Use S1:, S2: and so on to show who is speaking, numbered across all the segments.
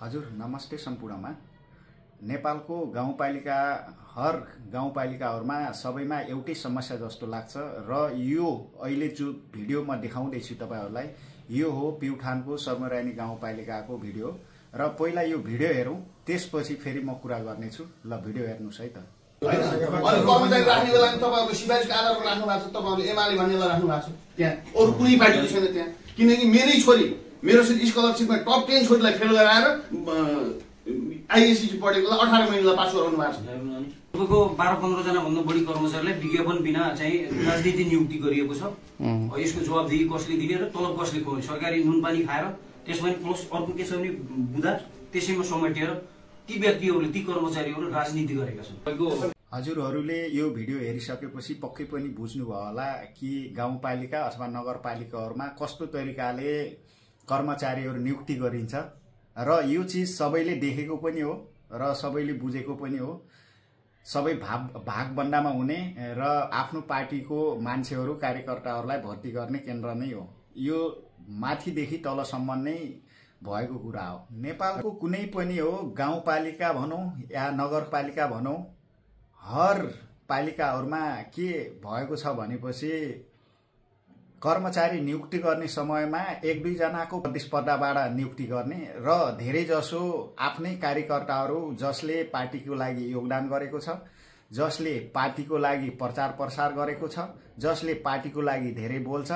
S1: हजुर नमस्ते सम्पूर्णमा। नेपालको गाउँपालिका हर गाउँपालिकाहरुमा सबैमा एउटै समस्या जस्तो लाग्छ र यो अहिले जो भिडियो म देखाउँदै छु तपाईहरुलाई यो हो प्युठानको सर्मरानी गाउँपालिकाको भिडियो र पहिला यो भिडियो हेरौं त्यसपछि फेरि म कुरा गर्ने छु। ल भिडियो हेर्नुस् है त।
S2: अनि कर्मचारी राख्ने बेला नि तपाईहरुले सिफारिसको आधारमा राख्नु भएको छ, तपाईहरुले एमाले भन्नेलाई राख्नु भएको छ। त्यहाँ अरु कुनै पार्टीको छैन त्यहाँ, किनकि मेरै छोरी मेरो स्कलरशिपमा टप 10 छोरीलाई फेल गराएर आईएससी पढेकोलाई 18 महिनालाई पास गराउनु भएको छ।
S3: तपाईँको 12-15 जना भन्दा बढी कर्मचारीलाई विज्ञापन बिना चाहिँ राजनीति नियुक्ति गरिएको छ। यसको जवाबदेही कसले दिने र तलब कसले खुवाउने? सरकारी नुनपानी खाएर त्यसमा प्लस अर्को के छ भने बुदा त्यसैमा समेटेर ती व्यक्तिहरूले ती कर्मचारीहरू राजनीति गरेका छन्।
S1: हजुरहरूले यो भिडियो हेरिसकेपछि पक्कै पनि बुझ्नुभयो होला कि गाउँपालिका अथवा नगरपालिकाहरुमा कस्तो तरिकाले कर्मचारीहरू नियुक्ति गरिन्छ र यो चीज सबैले देखेको पनि हो र सबैले बुझेको पनि हो। सबै भागबन्दामा हुने र आफ्नो पार्टीको मान्छेहरू कार्यकर्ताहरूलाई भर्ती गर्ने केन्द्र नै हो। यो माथिदेखि तलसम्म नै भएको कुरा हो। नेपालको कुनै पनि हो गाउँपालिका भनौं या नगरपालिका भनौं, हर पालिकाहरुमा के भएको छ भनेपछि कर्मचारी नियुक्ति गर्ने समयमा 1-2 जनाको प्रतिस्पर्धाबाट नियुक्ति गर्ने र धेरै जसो आफ्नै कार्यकर्ताहरू जसले पार्टीको लागि योगदान गरेको छ, जसले पार्टीको लागि प्रचार प्रसार गरेको छ, जसले पार्टीको लागि धेरै बोल्छ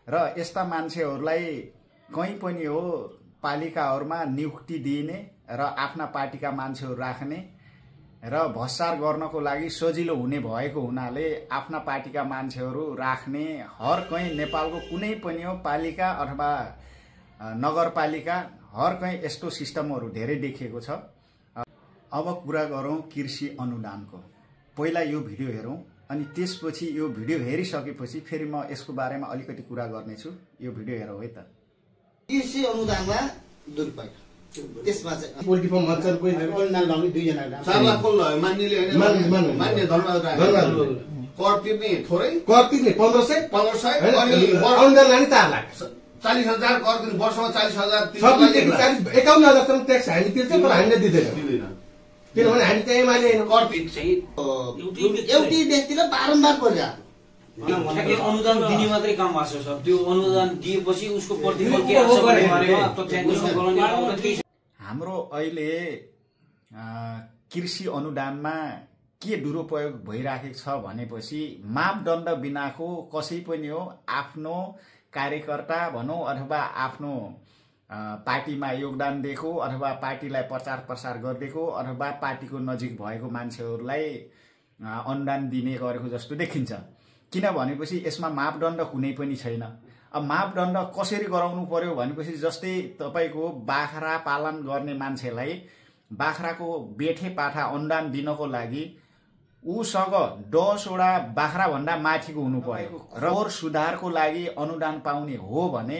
S1: र यस्ता मान्छेहरूलाई कहीं पनि हो पालिकाहरुमा नियुक्ति दिने र आफ्ना पार्टीका मान्छेहरू राख्ने र भ्रष्टाचार गर्नको लागि सजिलो हुने भएको हुनाले आफ्ना पार्टीका मान्छेहरू राख्ने हर कहीं नेपालको कुनै पनि हो पालिका अथवा नगरपालिका हर कहीं यस्तो सिस्टमहरू धेरै देखिएको छ। अब कुरा गरौं कृषि अनुदानको। पहिला यो भिडियो हेरौं अनि त्यसपछि यो भिडियो हेरिसकेपछि फेरि म यसको बारेमा अलिकति कुरा गर्नेछु। यो भिडियो हेरौं है त।
S4: कृषि अनुदानमा दुरुपयोग त्यसमा चाहिँ
S5: पोल्ट्री फार्म मच्छर कोही
S4: अनुदान लग्ने 2 जना
S2: 4 लाख खोल्नु भयो मान्नेले हैन, मान्ने धर्मराज कर तिर्ने थोरै,
S5: कर तिर्ने 1500
S2: अनि
S5: अनुदान लाने 4 लाख
S2: 40,000 कर दिनु, वर्षमा 40,000
S5: सबैदेखि 51,000 सम्म ट्याक्स हामी तिर्छ तर हामीले दिँदैन, किनभने हामी चाहिँ एमाले हैन।
S2: कर चाहिँ
S4: एउटै व्यक्तिले बारम्बार पर्या
S3: अनुदान दिने मात्रै काम भएको छ। त्यो अनुदान दिएपछि उसको प्रतिफल के आउँछ भन्ने बारेमा तथ्याङ्क सङ्कलन।
S1: हाम्रो अहिले कृषि अनुदानमा के दुरुपयोग भइराखेको छ भनेपछि मापदण्ड बिनाको कसै पनि हो आफ्नो कार्यकर्ता भनौं अथवा आफ्नो पार्टीमा योगदान दिएको अथवा पार्टीलाई प्रचार प्रसार गरिदिएको अथवा पार्टीको नजिक भएको मान्छेहरूलाई अनुदान दिने गरेको जस्तो देखिन्छ। किन भनेपछि यसमा मापदण्ड कुनै पनि छैन। अब मापदण्ड कसरी गराउनु पर्यो भनेपछि जस्तै तपाईको बाख्रा पालन गर्ने मान्छेलाई बाख्राको बेठे पाठा अनुदान दिनको लागि उसँग 10 वटा बाख्रा भन्दा माथिको हुनु पर्यो र और सुधारको लागि अनुदान पाउने हो भने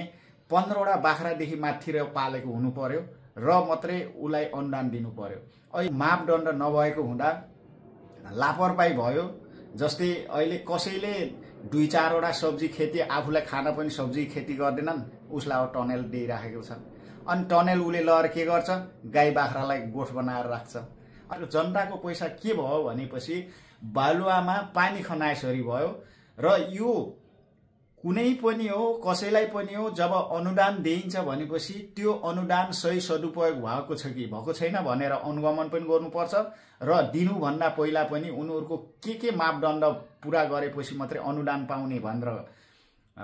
S1: 15 वटा बाख्रादेखि माथि पालेको हुनु पर्यो र मात्रै उलाई अनुदान दिनु पर्यो। अहिले मापदण्ड नभएको हुँदा लापरवाही भयो। जस्तै अहिले कसैले 2-4 वटा सब्जी खेती आफूलाई खान पनि सब्जी खेती गर्दैनन्, उसलाई टनेल दिइराखेको छ। अनि टनेल उले लएर के गर्छ? गाई बाख्रालाई गोठ बनाएर राख्छ। अनि जनताको पैसा के भयो भनेपछि बालुवामा पानी खनाएसरी भयो र यो कुनै पनि हो कसैलाई पनि हो जब अनुदान दिइन्छ भनेपछि त्यो अनुदान सही सदुपयोग भएको छ कि भएको छैन भनेर अनुगमन पनि गर्नुपर्छ र दिनुभन्दा पहिला पनि उनीहरूको के मापदण्ड पूरा गरेपछि मात्रै अनुदान पाउने भनेर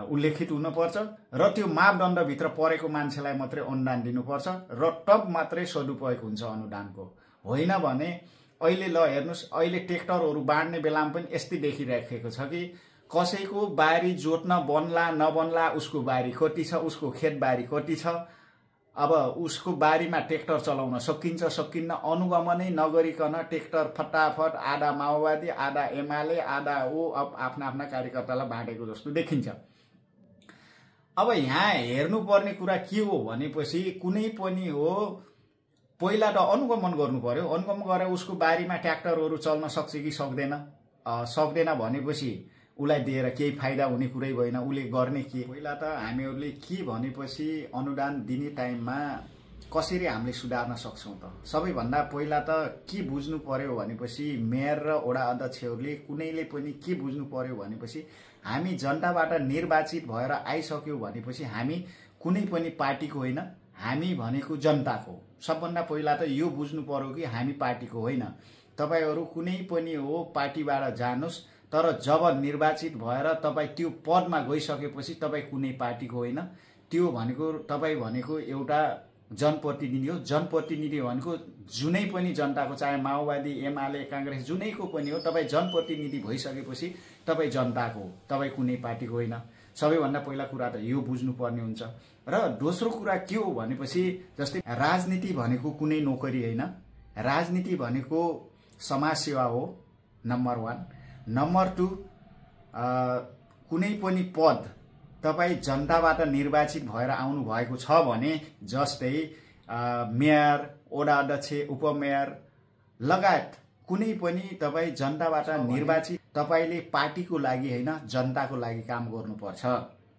S1: उल्लेखित हुनुपर्छ र त्यो मापदण्डभित्र परेको मान्छेलाई मात्रै अनुदान दिनुपर्छ र तब मात्रै सदुपयोग हुन्छ अनुदानको। होइन भने अहिले ल हेर्नुस्, अहिले ट्र्याक्टरहरू बाँड्ने बेलामा पनि यस्तै देखिराखेको छ कि कसैको बारी जोत्न बन्ला नबन्ला, उसको बारी कति छ, उसको खेत बारी कति छ, अब उसको बारीमा ट्र्याक्टर चलाउन सकिन्छ सकिन्न अनुगमनै नगरिकन ट्र्याक्टर फटाफट आधा माओवादी आधा एमाले आधा आफ्ना आफ्ना कार्यकर्तालाई बाँडेको जस्तो देखिन्छ। अब यहाँ हेर्नुपर्ने कुरा के हो भनेपछि कुनै पनि हो पहिला त अनुगमन गर्नु पर्यो। अनुगमन गरेर उसको बारीमा ट्र्याक्टरहरू चल्न सक्छ कि सक्दैन, सक्दैन भनेपछि उलाई दिएर केही फाइदा हुने कुरै भएन। उले गर्ने के? पहिला त हामीहरूले के भनेपछि अनुदान दिने टाइममा कसरी हामीले सुधार्न सक्छौँ त? सबैभन्दा पहिला त के बुझ्नु पर्यो भनेपछि मेयर र वडा अध्यक्षहरूले कुनैले पनि के बुझ्नु पर्यो भनेपछि हामी जनताबाट निर्वाचित भएर आइसक्यौँ भनेपछि हामी कुनै पनि पार्टीको होइन, हामी भनेको जनताको। सबभन्दा पहिला त यो बुझ्नु पर्यो कि हामी पार्टीको होइन। तपाईहरू कुनै पनि हो पार्टीबाट जानुस्, तर जब निर्वाचित भएर तपाईँ त्यो पदमा गइसकेपछि तपाईँ कुनै पार्टीको होइन। त्यो भनेको तपाईँ भनेको एउटा जनप्रतिनिधि हो। जनप्रतिनिधि भनेको जुनै पनि जनताको, चाहे माओवादी, एमाले, कांग्रेस जुनैको पनि हो, तपाईँ जनप्रतिनिधि भइसकेपछि तपाईँ जनताको हो, तपाईँ कुनै पार्टीको होइन। सबैभन्दा पहिला कुरा त यो बुझ्नुपर्ने हुन्छ। र दोस्रो कुरा के हो भनेपछि जस्तै राजनीति भनेको कुनै नोकरी होइन, राजनीति भनेको समाजसेवा हो, नम्बर 1। नम्बर 2, कुनै पनि पद तपाईँ जनताबाट निर्वाचित भएर आउनु भएको छ भने जस्तै मेयर, वडा अध्यक्ष, उपमेयर लगायत कुनै पनि तपाईँ जनताबाट निर्वाचित, तपाईँले पार्टीको लागि होइन जनताको लागि काम गर्नुपर्छ।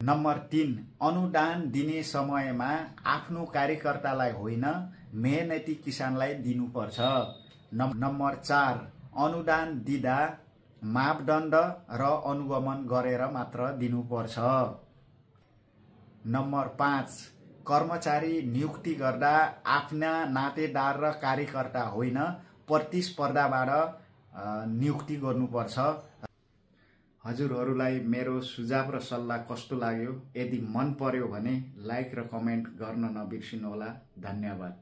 S1: नम्बर 3, अनुदान दिने समयमा आफ्नो कार्यकर्तालाई होइन मेहनती किसानलाई दिनुपर्छ। नम्बर 4, अनुदान दिँदा मापदण्ड र अनुगमन गरेर मात्र दिनुपर्छ। नम्बर 5, कर्मचारी नियुक्ति गर्दा आफ्ना नातेदार र कार्यकर्ता होइन प्रतिस्पर्धाबाट नियुक्ति गर्नुपर्छ। हजुरहरूलाई मेरो सुझाव र सल्लाह कस्तो लाग्यो? यदि मन पर्यो भने लाइक र कमेन्ट गर्न नबिर्सिनुहोला। धन्यवाद।